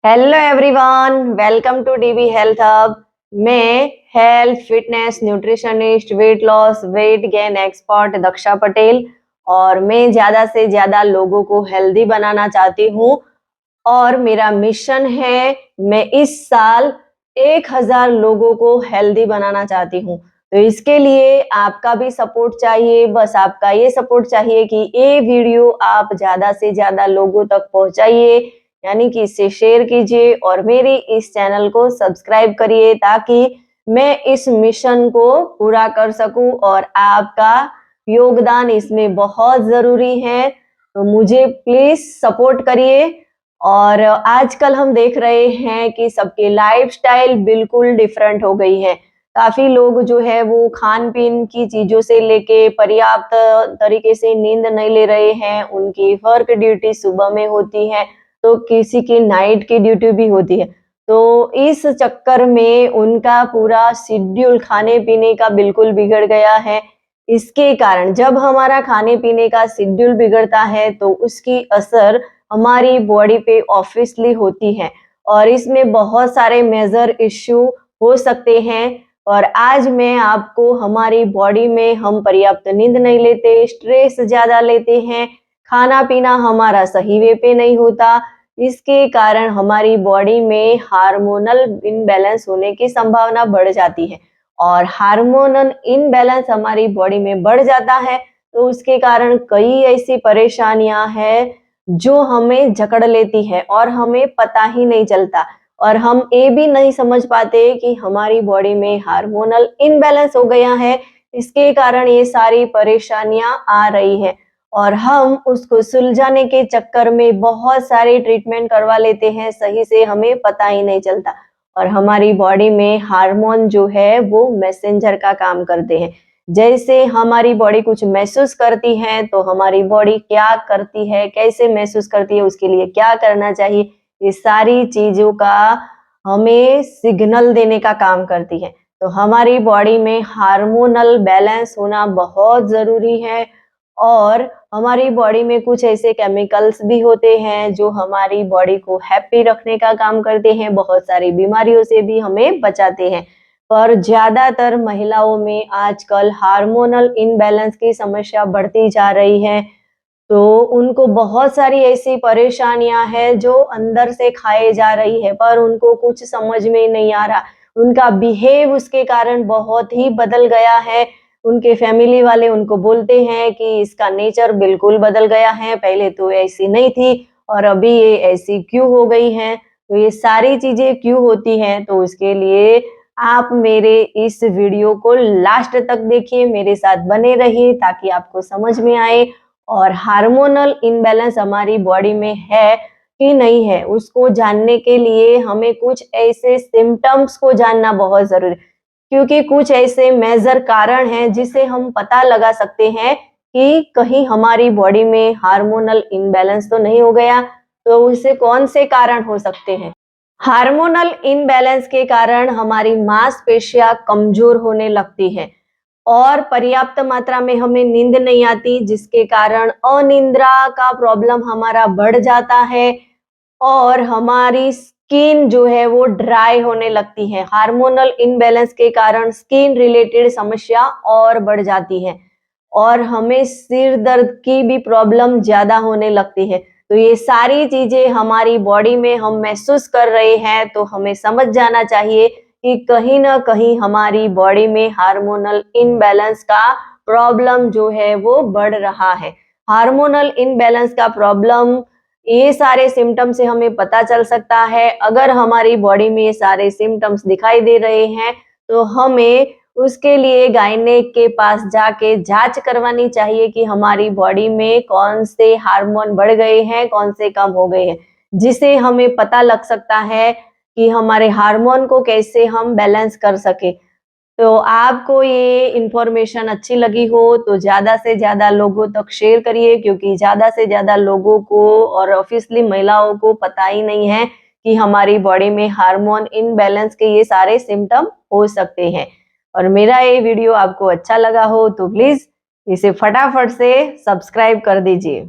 Hello everyone, welcome to DB health hub. मैं health fitness nutritionist weight loss weight gain expert Daksha Patel और मैं ज़्यादा से ज़्यादा लोगों को हेल्दी बनाना चाहती हूँ। और मेरा मिशन है, मैं इस साल 1000 लोगों को हेल्दी बनाना चाहती हूँ। तो इसके लिए आपका भी सपोर्ट चाहिए। बस आपका ये सपोर्ट चाहिए कि ये वीडियो आप ज़्यादा से ज़्यादा लोगों तक पहुँचाइए, यानी कि इसे शेयर कीजिए और मेरे इस चैनल को सब्सक्राइब करिए ताकि मैं इस मिशन को पूरा कर सकूं। और आपका योगदान इसमें बहुत ज़रूरी है, तो मुझे प्लीज़ सपोर्ट करिए। और आजकल हम देख रहे हैं कि सबकी लाइफस्टाइल बिल्कुल डिफरेंट हो गई है। काफ़ी लोग जो है वो खान-पीन की चीज़ों से लेके पर्याप्त तरीके से नींद नहीं ले रहे हैं। उनकी वर्क ड्यूटी सुबह में होती है, तो किसी की नाइट की ड्यूटी भी होती है। तो इस चक्कर में उनका पूरा शेड्यूल खाने-पीने का बिल्कुल बिगड़ गया है। इसके कारण जब हमारा खाने-पीने का शेड्यूल बिगड़ता है तो उसकी असर हमारी बॉडी पे ऑब्वियसली होती है और इसमें बहुत सारे मेजर इश्यू हो सकते हैं। और आज मैं आपको हमारी बॉडी में हम पर्याप्त नींद नहीं लेते, स्ट्रेस ज़्यादा लेते हैं, खाना-पीना हमारा सही वे पे नहीं होता, इसके कारण हमारी बॉडी में हार्मोनल इम्बैलेंस होने की संभावना बढ़ जाती है। और हार्मोनल इम्बैलेंस हमारी बॉडी में बढ़ जाता है तो उसके कारण कई ऐसी परेशानियां हैं जो हमें जकड़ लेती है और हमें पता ही नहीं चलता। और हम ये भी नहीं समझ पाते कि हमारी बॉडी में हार्मोनल इम्बैलेंस हो गया है, इसके कारण ये सारी परेशानियां आ रही है। और हम उसको सुलझाने के चक्कर में बहुत सारे ट्रीटमेंट करवा लेते हैं, सही से हमें पता ही नहीं चलता। और हमारी बॉडी में हार्मोन जो है वो मैसेंजर का काम करते हैं। जैसे हमारी बॉडी कुछ महसूस करती है तो हमारी बॉडी क्या करती है, कैसे महसूस करती है, उसके लिए क्या करना चाहिए, ये सारी चीज़ों का हमें सिग्नल देने का काम करती है। तो हमारी बॉडी में हार्मोनल बैलेंस होना बहुत ज़रूरी है। और हमारी बॉडी में कुछ ऐसे केमिकल्स भी होते हैं जो हमारी बॉडी को हैप्पी रखने का काम करते हैं, बहुत सारी बीमारियों से भी हमें बचाते हैं। पर ज़्यादातर महिलाओं में आजकल हार्मोनल इम्बैलेंस की समस्या बढ़ती जा रही है। तो उनको बहुत सारी ऐसी परेशानियां हैं जो अंदर से खाए जा रही है, पर उनको कुछ समझ में नहीं आ रहा। उनका बिहेव उसके कारण बहुत ही बदल गया है। उनके फैमिली वाले उनको बोलते हैं कि इसका नेचर बिल्कुल बदल गया है, पहले तो ऐसी नहीं थी और अभी ये ऐसी क्यों हो गई है। तो ये सारी चीजें क्यों होती हैं, तो उसके लिए आप मेरे इस वीडियो को लास्ट तक देखिए, मेरे साथ बने रहिए ताकि आपको समझ में आए। और हार्मोनल इम्बैलेंस हमारी बॉडी में है कि नहीं है, उसको जानने के लिए हमें कुछ ऐसे सिम्टम्स को जानना बहुत ज़रूरी है। क्योंकि कुछ ऐसे मेजर कारण हैं जिससे हम पता लगा सकते हैं कि कहीं हमारी बॉडी में हार्मोनल इम्बैलेंस तो नहीं हो गया। तो उससे कौन से कारण हो सकते हैं? हार्मोनल इम्बैलेंस के कारण हमारी मांसपेशियां कमजोर होने लगती हैं और पर्याप्त मात्रा में हमें नींद नहीं आती, जिसके कारण अनिद्रा का प्रॉब्लम हमारा बढ़ जाता है और हमारी स्किन जो है वो ड्राई होने लगती है। हार्मोनल इम्बैलेंस के कारण स्किन रिलेटेड समस्या और बढ़ जाती है और हमें सिर दर्द की भी प्रॉब्लम ज्यादा होने लगती है। तो ये सारी चीजें हमारी बॉडी में हम महसूस कर रहे हैं, तो हमें समझ जाना चाहिए कि कहीं ना कहीं हमारी बॉडी में हार्मोनल इम्बैलेंस का प्रॉब्लम जो है वो बढ़ रहा है। हार्मोनल इम्बैलेंस का प्रॉब्लम ये सारे सिम्टम्स से हमें पता चल सकता है। अगर हमारी बॉडी में ये सारे सिम्टम्स दिखाई दे रहे हैं तो हमें उसके लिए गायनेक के पास जाके जांच करवानी चाहिए कि हमारी बॉडी में कौन से हार्मोन बढ़ गए हैं, कौन से कम हो गए हैं, जिसे हमें पता लग सकता है कि हमारे हार्मोन को कैसे हम बैलेंस कर सके। तो आपको ये इन्फॉर्मेशन अच्छी लगी हो तो ज़्यादा से ज़्यादा लोगों तक शेयर करिए, क्योंकि ज़्यादा से ज़्यादा लोगों को और ऑब्वियसली महिलाओं को पता ही नहीं है कि हमारी बॉडी में हार्मोन इम्बैलेंस के ये सारे सिम्टम हो सकते हैं। और मेरा ये वीडियो आपको अच्छा लगा हो तो प्लीज़ इसे फटाफट से सब्सक्राइब कर दीजिए।